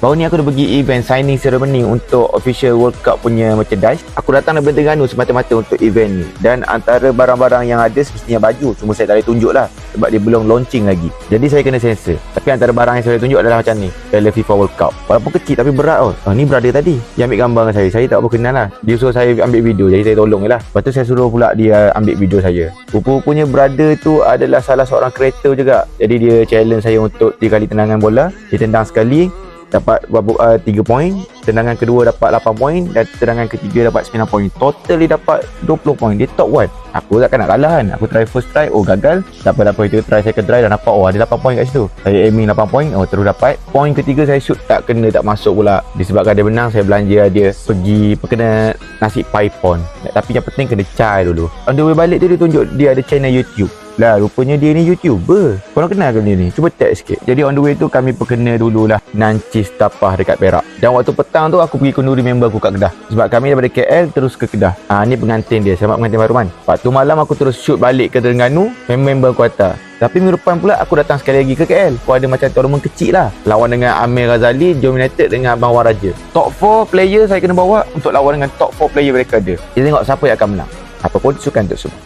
Baru ni aku dah pergi event signing ceremony untuk official World Cup punya merchandise. Aku datang dari Terengganu semata-mata untuk event ni. Dan antara barang-barang yang ada semestinya baju. Cuma saya tak boleh tunjuk lah sebab dia belum launching lagi. Jadi saya kena sensor. Tapi antara barang yang saya boleh tunjuk adalah macam ni, trailer FIFA World Cup. Walaupun kecil tapi berat tau. Ni brother tadi yang ambil gambar dengan saya. Saya tak berapa kenal lah. Dia suruh saya ambil video, jadi saya tolong je lah. Lepas tu saya suruh pula dia ambil video saya. Rupa-rupanya brother tu adalah salah seorang kreator juga. Jadi dia challenge saya untuk 3 kali tendangan bola. Dia tendang sekali dapat 3 poin, tendangan kedua dapat 8 poin dan tendangan ketiga dapat 9 poin. Total dia dapat 20 poin. Dia top 1. Aku takkan nak kalah kan. Aku try first try, gagal. Tak apa, itu try second try dan dapat ada 8 poin kat situ. Saya aiming 8 poin, terus dapat. Poin ketiga saya shoot tak kena, tak masuk pula. Disebabkan dia menang, saya belanja dia pergi kena nasi paipon. Tapi yang penting kena chai dulu. On the way balik tu dia tunjuk dia ada channel YouTube. Lah rupanya dia ni YouTuber. Korang kenal ke dia ni? Cuba tag sikit. Jadi on the way tu kami perkena dululah Nancis Tapah dekat Perak. Dan waktu petang tu aku pergi kenduri member aku kat Kedah. Sebab kami daripada KL terus ke Kedah. Ni pengantin dia, selamat pengantin baru kan. Lepas tu malam aku terus shoot balik ke Terengganu, member aku hantar. Tapi minggu depan pula aku datang sekali lagi ke KL. Aku ada macam tournament kecil lah. Lawan dengan Amir Ghazali, Jom United dengan Abang Waraja. Top 4 player saya kena bawa untuk lawan dengan top 4 player mereka ada. Kita tengok siapa yang akan menang. Apapun sukan untuk semua.